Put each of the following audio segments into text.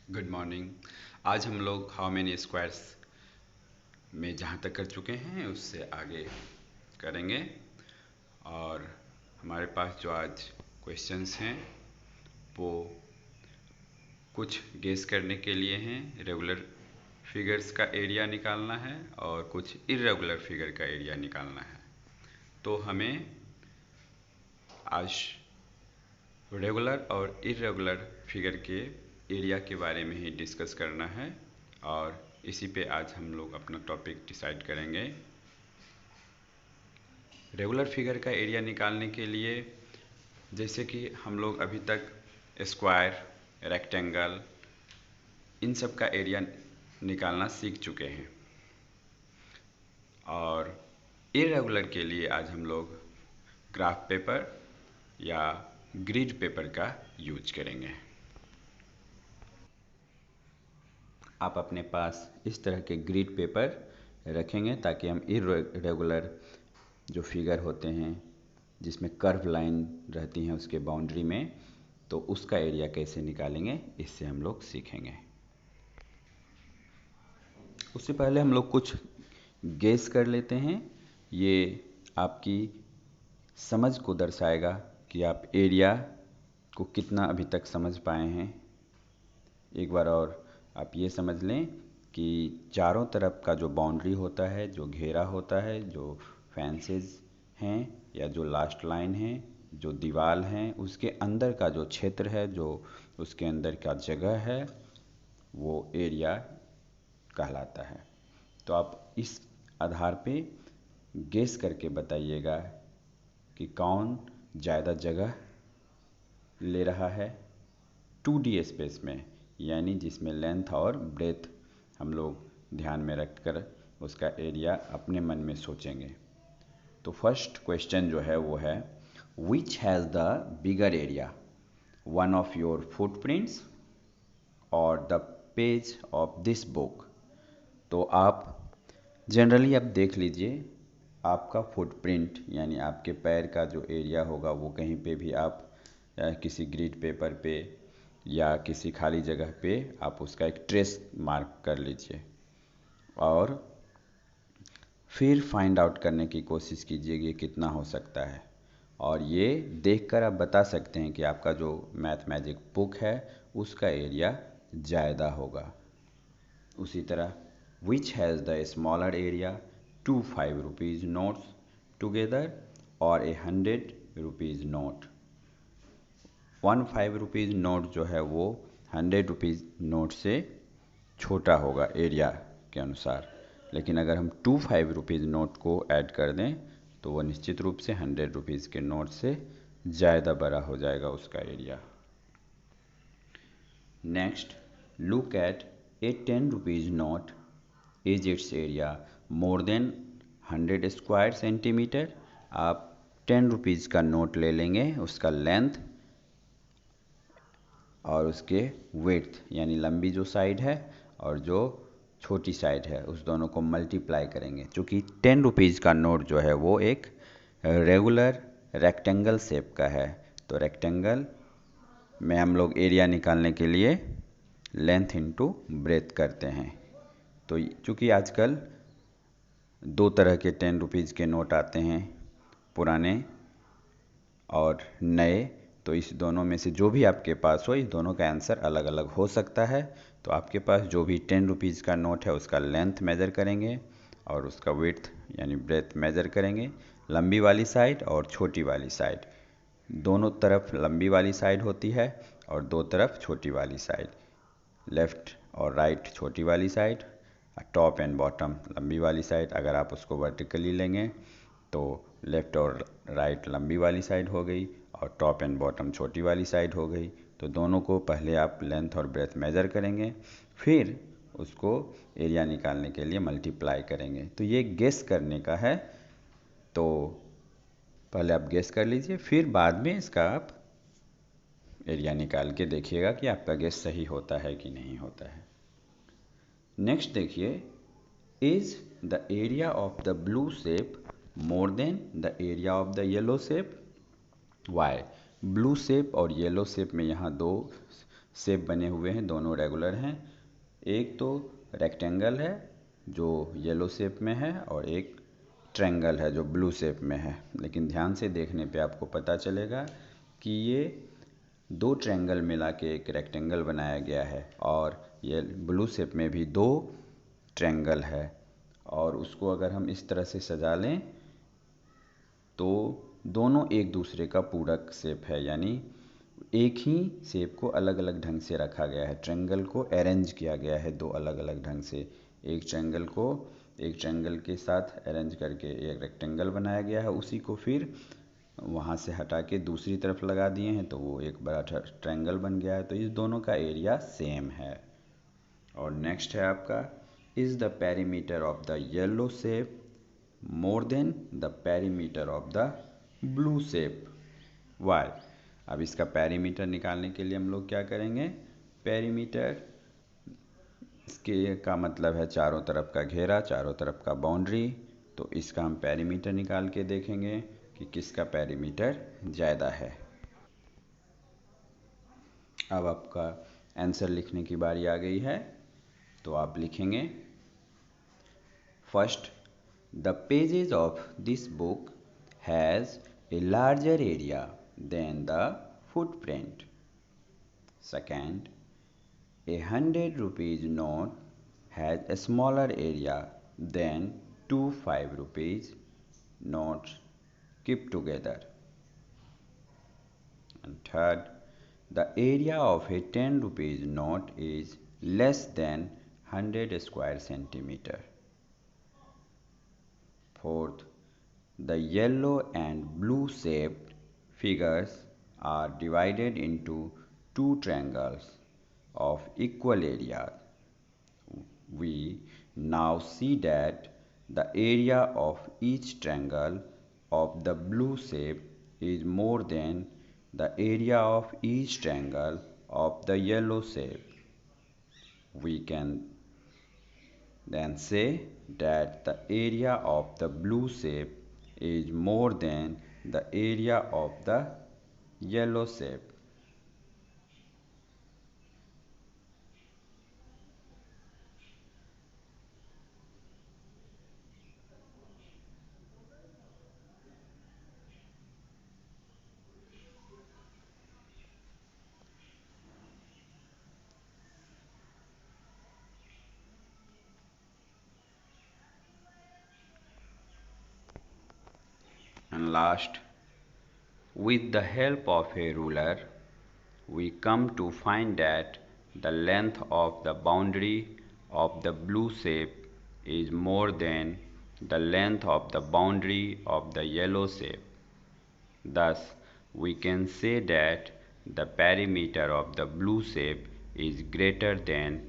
Good morning. आज हम लोग हाउ मेनी स्क्वायर्स में जहाँ तक कर चुके हैं उससे आगे करेंगे। और हमारे पास जो आज क्वेश्चंस हैं वो कुछ गेस करने के लिए हैं। रेगुलर फिगर्स का एरिया निकालना है और कुछ इर्रेगुलर फिगर का एरिया निकालना है। तो हमें आज रेगुलर और इर्रेगुलर फिगर के एरिया के बारे में ही डिस्कस करना है और इसी पे आज हम लोग अपना टॉपिक डिसाइड करेंगे। रेगुलर फिगर का एरिया निकालने के लिए जैसे कि हम लोग अभी तक स्क्वायर, रेक्टेंगल, इन सब का एरिया निकालना सीख चुके हैं और इरेगुलर के लिए आज हम लोग ग्राफ पेपर या ग्रिड पेपर का यूज करेंगे। आप अपने पास इस तरह के ग्रिड पेपर रखेंगे ताकि हम इरेगुलर जो फिगर होते हैं जिसमें कर्व लाइन रहती हैं उसके बाउंड्री में, तो उसका एरिया कैसे निकालेंगे इससे हम लोग सीखेंगे। उससे पहले हम लोग कुछ गेस कर लेते हैं। ये आपकी समझ को दर्शाएगा कि आप एरिया को कितना अभी तक समझ पाए हैं। एक बार और आप ये समझ लें कि चारों तरफ का जो बाउंड्री होता है, जो घेरा होता है, जो फेंसेस हैं या जो लास्ट लाइन है, जो दीवार हैं, उसके अंदर का जो क्षेत्र है, जो उसके अंदर का जगह है, वो एरिया कहलाता है। तो आप इस आधार पे गेस करके बताइएगा कि कौन ज़्यादा जगह ले रहा है 2D स्पेस में, यानी जिसमें लेंथ और ब्रेथ हम लोग ध्यान में रखकर उसका एरिया अपने मन में सोचेंगे। तो फर्स्ट क्वेश्चन जो है वो है, which has the bigger area, one of your footprints or the page of this book. तो आप जनरली आप देख लीजिए, आपका फुटप्रिंट यानी आपके पैर का जो एरिया होगा वो कहीं पे भी आप किसी ग्रिड पेपर पे या किसी खाली जगह पे आप उसका एक ट्रेस मार्क कर लीजिए और फिर फाइंड आउट करने की कोशिश कीजिए कि कितना हो सकता है। और ये देखकर आप बता सकते हैं कि आपका जो मैथ मैजिक बुक है उसका एरिया ज़्यादा होगा। उसी तरह विच has the smaller area, 2 5 rupees notes together और ए 100 रुपीज़ नोट। 1 5 रुपीज़ नोट जो है वो 100 रुपीज़ नोट से छोटा होगा एरिया के अनुसार, लेकिन अगर हम 2 5 रुपीज़ नोट को ऐड कर दें तो वो निश्चित रूप से 100 रुपीज़ के नोट से ज़्यादा बड़ा हो जाएगा उसका area. Next, look at A 10 rupees note, is it's area more than 100 square centimetre. आप 10 रुपीज़ का नोट ले लेंगे, उसका लेंथ और उसके विड्थ यानी लंबी जो साइड है और जो छोटी साइड है उस दोनों को मल्टीप्लाई करेंगे। चूँकि 10 रुपीज़ का नोट जो है वो एक रेगुलर रेक्टेंगल शेप का है, तो रेक्टेंगल में हम लोग एरिया निकालने के लिए लेंथ इनटू ब्रेथ करते हैं। तो चूँकि आजकल दो तरह के 10 रुपीज़ के नोट आते हैं, पुराने और नए, तो इस दोनों में से जो भी आपके पास हो, इस दोनों का आंसर अलग अलग हो सकता है। तो आपके पास जो भी 10 रुपीज़ का नोट है उसका लेंथ मेज़र करेंगे और उसका विड्थ यानी ब्रेथ मेज़र करेंगे, लंबी वाली साइड और छोटी वाली साइड। दोनों तरफ लंबी वाली साइड होती है और दो तरफ छोटी वाली साइड, लेफ़्ट और राइट छोटी वाली साइड, टॉप एंड बॉटम लंबी वाली साइड। अगर आप उसको वर्टिकली लेंगे तो लेफ़्ट और राइट लंबी वाली साइड हो गई और टॉप एंड बॉटम छोटी वाली साइड हो गई। तो दोनों को पहले आप लेंथ और ब्रेथ मेज़र करेंगे, फिर उसको एरिया निकालने के लिए मल्टीप्लाई करेंगे। तो ये गेस करने का है, तो पहले आप गेस कर लीजिए, फिर बाद में इसका आप एरिया निकाल के देखिएगा कि आपका गेस सही होता है कि नहीं होता है। नेक्स्ट देखिए, is the area of the blue shape more than the area of the yellow shape. Why? Blue shape और येलो शेप में यहाँ दो शेप बने हुए हैं, दोनों रेगुलर हैं। एक तो रेक्टेंगल है जो येलो शेप में है और एक ट्रायंगल है जो ब्लू शेप में है। लेकिन ध्यान से देखने पे आपको पता चलेगा कि ये दो ट्रायंगल मिला के एक रेक्टेंगल बनाया गया है और ये ब्लू शेप में भी दो ट्रायंगल है। और उसको अगर हम इस तरह से सजा लें तो दोनों एक दूसरे का पूरक शेप है, यानी एक ही शेप को अलग अलग ढंग से रखा गया है। ट्रायंगल को अरेंज किया गया है दो अलग अलग ढंग से। एक ट्रायंगल के साथ अरेंज करके एक रेक्टेंगल बनाया गया है, उसी को फिर वहाँ से हटा के दूसरी तरफ लगा दिए हैं तो वो एक बड़ा ट्रायंगल बन गया है। तो इस दोनों का एरिया सेम है। और नेक्स्ट है आपका, is the perimeter of the yellow shape more than the perimeter of the blue shape, why. अब इसका पेरीमीटर निकालने के लिए हम लोग क्या करेंगे, पेरीमीटर इसके का मतलब है चारों तरफ का घेरा, चारों तरफ का बाउंड्री। तो इसका हम पेरीमीटर निकाल के देखेंगे कि किसका पेरीमीटर ज़्यादा है। अब आपका आंसर लिखने की बारी आ गई है, तो आप लिखेंगे, first, the pages of this book has a larger area than the footprint. Second, a 100 rupees note has a smaller area than two 5 rupees notes kept together. And third, the area of a 10 rupees note is less than 100 square centimeter. Fourth, the yellow and blue shaped figures are divided into two triangles of equal area. We now see that the area of each triangle of the blue shape is more than the area of each triangle of the yellow shape. We can then say that the area of the blue shape is more than the area of the yellow shape. And last, with the help of a ruler, we come to find that the length of the boundary of the blue shape is more than the length of the boundary of the yellow shape. Thus, we can say that the perimeter of the blue shape is greater than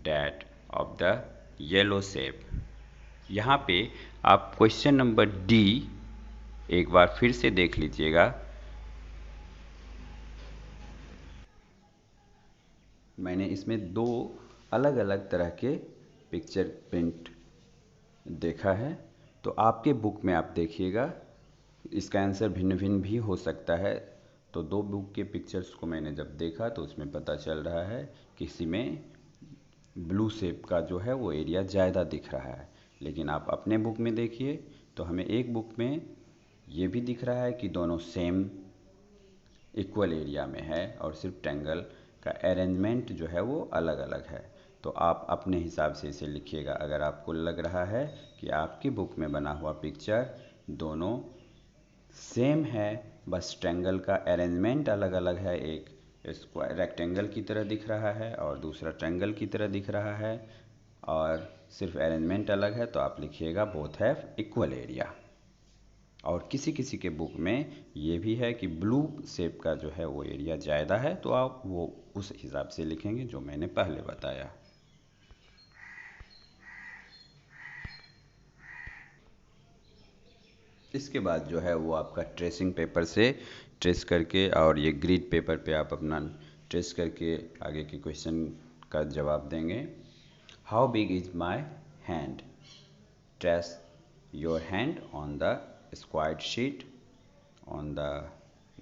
that of the yellow shape. यहाँ पे आप question number D एक बार फिर से देख लीजिएगा। मैंने इसमें दो अलग अलग तरह के पिक्चर प्रिंट देखा है, तो आपके बुक में आप देखिएगा, इसका आंसर भिन्न भिन्न भी हो सकता है। तो दो बुक के पिक्चर्स को मैंने जब देखा तो उसमें पता चल रहा है किसी में ब्लू शेप का जो है वो एरिया ज़्यादा दिख रहा है। लेकिन आप अपने बुक में देखिए तो हमें एक बुक में ये भी दिख रहा है कि दोनों सेम इक्वल एरिया में है और सिर्फ ट्रायंगल का अरेंजमेंट जो है वो अलग अलग है। तो आप अपने हिसाब से इसे लिखिएगा। अगर आपको लग रहा है कि आपकी बुक में बना हुआ पिक्चर दोनों सेम है, बस ट्रायंगल का अरेंजमेंट अलग अलग है, एक स्क्वायर रेक्टेंगल की तरह दिख रहा है और दूसरा ट्रायंगल की तरह दिख रहा है और सिर्फ अरेंजमेंट अलग है, तो आप लिखिएगा बोथ हैव इक्वल एरिया। और किसी किसी के बुक में ये भी है कि ब्लू शेप का जो है वो एरिया ज़्यादा है, तो आप वो उस हिसाब से लिखेंगे जो मैंने पहले बताया। इसके बाद जो है वो आपका ट्रेसिंग पेपर से ट्रेस करके और ये ग्रीड पेपर पे आप अपना ट्रेस करके आगे के क्वेश्चन का जवाब देंगे। How big is my hand? Trace your hand on the squared sheet on the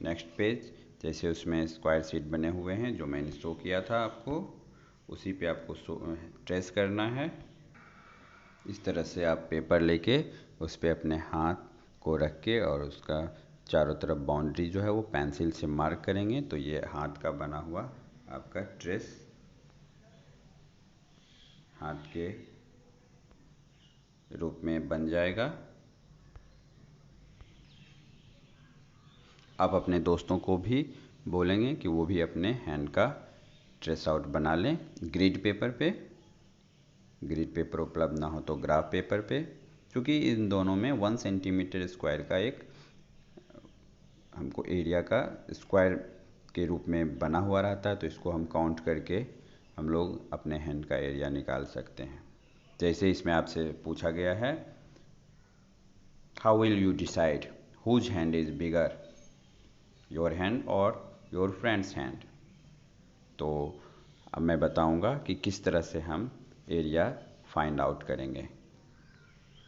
next page जैसे उसमें स्क्वायर शीट बने हुए हैं जो मैंने शो किया था आपको, उसी पे आपको ट्रेस करना है। इस तरह से आप पेपर लेके उस पे अपने हाथ को रख के और उसका चारों तरफ बाउंड्री जो है वो पेंसिल से मार्क करेंगे, तो ये हाथ का बना हुआ आपका ट्रेस हाथ के रूप में बन जाएगा। आप अपने दोस्तों को भी बोलेंगे कि वो भी अपने हैंड का ट्रेस आउट बना लें ग्रिड पेपर पे। ग्रिड पेपर उपलब्ध ना हो तो ग्राफ पेपर पे, क्योंकि इन दोनों में 1 सेंटीमीटर स्क्वायर का एक हमको एरिया का स्क्वायर के रूप में बना हुआ रहता है, तो इसको हम काउंट करके हम लोग अपने हैंड का एरिया निकाल सकते हैं। जैसे इसमें आपसे पूछा गया है, how will you decide whose hand is bigger, your hand और योर फ्रेंड्स हैंड। तो अब मैं बताऊंगा कि किस तरह से हम एरिया फाइंड आउट करेंगे।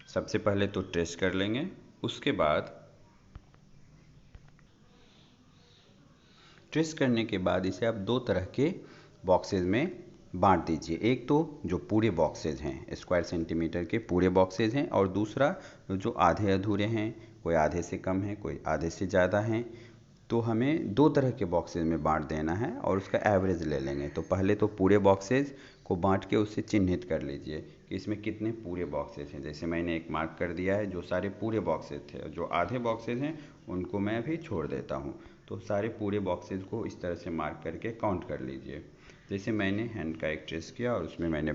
सबसे पहले तो ट्रेस कर लेंगे, उसके बाद ट्रेस करने के बाद इसे आप दो तरह के बॉक्सेस में बांट दीजिए। एक तो जो पूरे बॉक्सेस हैं, स्क्वायर सेंटीमीटर के पूरे बॉक्सेस हैं, और दूसरा जो आधे अधूरे हैं, कोई आधे से कम है कोई आधे से ज़्यादा हैं। तो हमें दो तरह के बॉक्सेस में बांट देना है और उसका एवरेज ले लेंगे। तो पहले तो पूरे बॉक्सेस को बांट के उससे चिन्हित कर लीजिए कि इसमें कितने पूरे बॉक्सेस हैं। जैसे मैंने एक मार्क कर दिया है जो सारे पूरे बॉक्सेस थे, जो आधे बॉक्सेस हैं उनको मैं अभी छोड़ देता हूँ। तो सारे पूरे बॉक्सेस को इस तरह से मार्क करके काउंट कर लीजिए। जैसे मैंने हैंड का एक ट्रेस किया और उसमें मैंने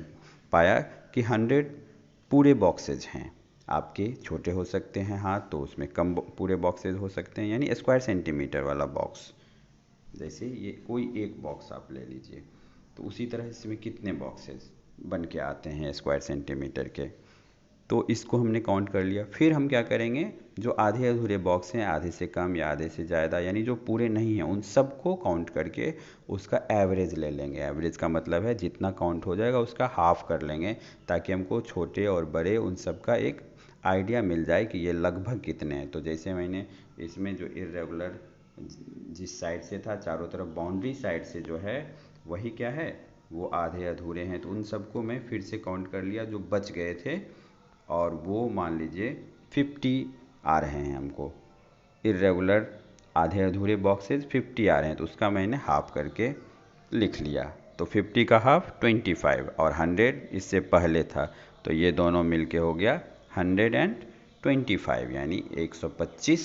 पाया कि 100 पूरे बॉक्सेज हैं। आपके छोटे हो सकते हैं हाथ, तो उसमें कम पूरे बॉक्सेज हो सकते हैं, यानी स्क्वायर सेंटीमीटर वाला बॉक्स। जैसे ये कोई एक बॉक्स आप ले लीजिए, तो उसी तरह इसमें कितने बॉक्सेस बन के आते हैं स्क्वायर सेंटीमीटर के, तो इसको हमने काउंट कर लिया। फिर हम क्या करेंगे, जो आधे अधूरे बॉक्स हैं, आधे से कम या आधे से ज़्यादा, यानी जो पूरे नहीं हैं, उन सबको काउंट करके उसका एवरेज ले लेंगे। एवरेज का मतलब है जितना काउंट हो जाएगा उसका हाफ कर लेंगे, ताकि हमको छोटे और बड़े उन सब का एक आइडिया मिल जाए कि ये लगभग कितने हैं। तो जैसे मैंने इसमें जो इर्रेगुलर जिस साइड से था, चारों तरफ बाउंड्री साइड से जो है वही क्या है, वो आधे अधूरे हैं। तो उन सबको मैं फिर से काउंट कर लिया जो बच गए थे, और वो मान लीजिए 50 आ रहे हैं हमको। इर्रेगुलर आधे अधूरे बॉक्सेस 50 आ रहे हैं, तो उसका मैंने हाफ करके लिख लिया। तो 50 का हाफ 25, और 100 इससे पहले था, तो ये दोनों मिलके हो गया 125, यानी 125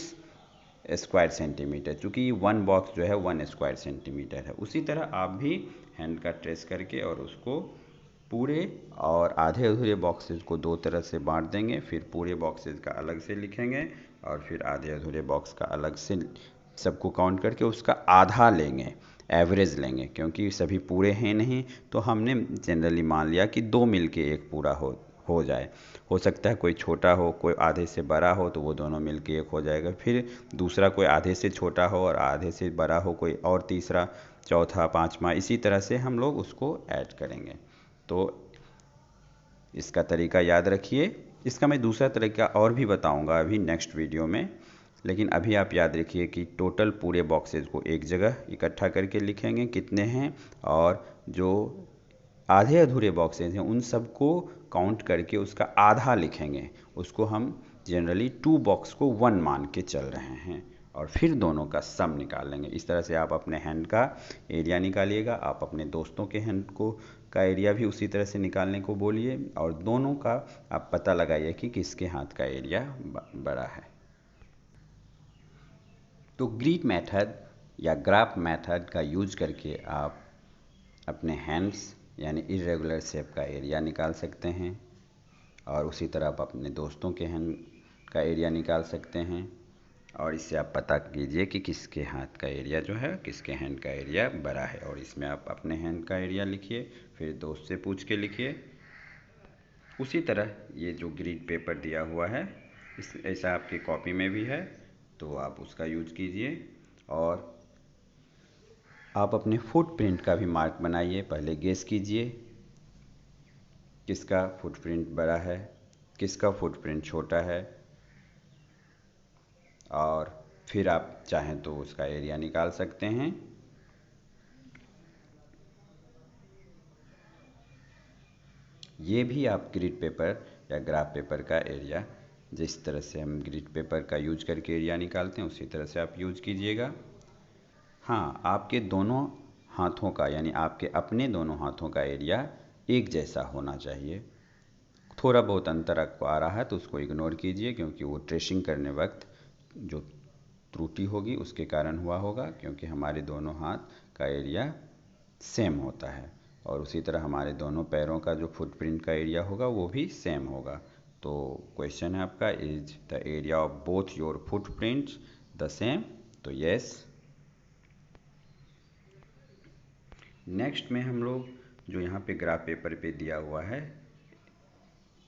स्क्वायर सेंटीमीटर। चूँकि वन बॉक्स जो है 1 स्क्वायर सेंटीमीटर है। उसी तरह आप भी हैंड का ट्रेस करके और उसको पूरे और आधे अधूरे बॉक्सेस को दो तरह से बांट देंगे। फिर पूरे बॉक्सेस का अलग से लिखेंगे और फिर आधे अधूरे बॉक्स का अलग से सबको काउंट करके उसका आधा लेंगे, एवरेज लेंगे। क्योंकि सभी पूरे हैं नहीं, तो हमने जनरली मान लिया कि दो मिलके एक पूरा हो जाए। हो सकता है कोई छोटा हो, कोई आधे से बड़ा हो, तो वो दोनों मिलके एक हो जाएगा। फिर दूसरा कोई आधे से छोटा हो और आधे से बड़ा हो, कोई और तीसरा, चौथा, पांचवा, इसी तरह से हम लोग उसको ऐड करेंगे। तो इसका तरीका याद रखिए। इसका मैं दूसरा तरीका और भी बताऊंगा अभी नेक्स्ट वीडियो में, लेकिन अभी आप याद रखिए कि टोटल पूरे बॉक्सेस को एक जगह इकट्ठा करके लिखेंगे कितने हैं, और जो आधे अधूरे बॉक्सेस हैं उन सबको काउंट करके उसका आधा लिखेंगे। उसको हम जनरली 2 बॉक्स को 1 मान के चल रहे हैं, और फिर दोनों का सम निकाल लेंगे। इस तरह से आप अपने हैंड का एरिया निकालिएगा। आप अपने दोस्तों के हैंड को का एरिया भी उसी तरह से निकालने को बोलिए, और दोनों का आप पता लगाइए कि किसके हाथ का एरिया बड़ा है। तो ग्रिड मेथड या ग्राफ मेथड का यूज करके आप अपने हैंड्स यानी इरेगुलर शेप का एरिया निकाल सकते हैं, और उसी तरह आप अपने दोस्तों के हैंड का एरिया निकाल सकते हैं। और इससे आप पता कीजिए कि किसके हाथ का एरिया जो है, किसके हैंड का एरिया बड़ा है। और इसमें आप अपने हैंड का एरिया लिखिए, फिर दोस्त से पूछ के लिखिए। उसी तरह ये जो ग्रिड पेपर दिया हुआ है, इस ऐसा आपकी कॉपी में भी है, तो आप उसका यूज कीजिए। और आप अपने फुटप्रिंट का भी मार्क बनाइए। पहले गेस कीजिए किसका फुटप्रिंट बड़ा है, किसका फुटप्रिंट छोटा है, और फिर आप चाहें तो उसका एरिया निकाल सकते हैं। ये भी आप ग्रिड पेपर या ग्राफ पेपर का एरिया, जिस तरह से हम ग्रिड पेपर का यूज करके एरिया निकालते हैं उसी तरह से आप यूज कीजिएगा। हाँ, आपके दोनों हाथों का यानी आपके अपने दोनों हाथों का एरिया एक जैसा होना चाहिए। थोड़ा बहुत अंतर आपको आ रहा है तो उसको इग्नोर कीजिए, क्योंकि वो ट्रेसिंग करने वक्त जो त्रुटि होगी उसके कारण हुआ होगा, क्योंकि हमारे दोनों हाथ का एरिया सेम होता है और उसी तरह हमारे दोनों पैरों का जो फुटप्रिंट का एरिया होगा वो भी सेम होगा। तो क्वेश्चन है आपका, is the area of both your footprints the same? तो यस। नेक्स्ट में हम लोग जो यहाँ पे ग्राफ पेपर पे दिया हुआ है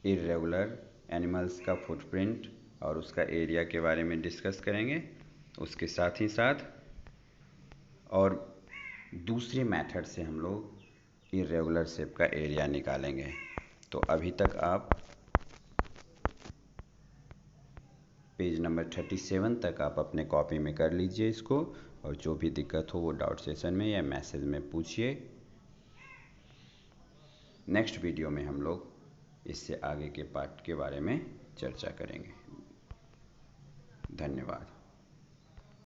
इर्रेगुलर एनिमल्स का फुटप्रिंट और उसका एरिया के बारे में डिस्कस करेंगे। उसके साथ ही साथ और दूसरे मेथड से हम लोग इर्रेगुलर शेप का एरिया निकालेंगे। तो अभी तक आप पेज नंबर 37 तक आप अपने कॉपी में कर लीजिए इसको, और जो भी दिक्कत हो वो डाउट सेशन में या मैसेज में पूछिए। नेक्स्ट वीडियो में हम लोग इससे आगे के पार्ट के बारे में चर्चा करेंगे। धन्यवाद।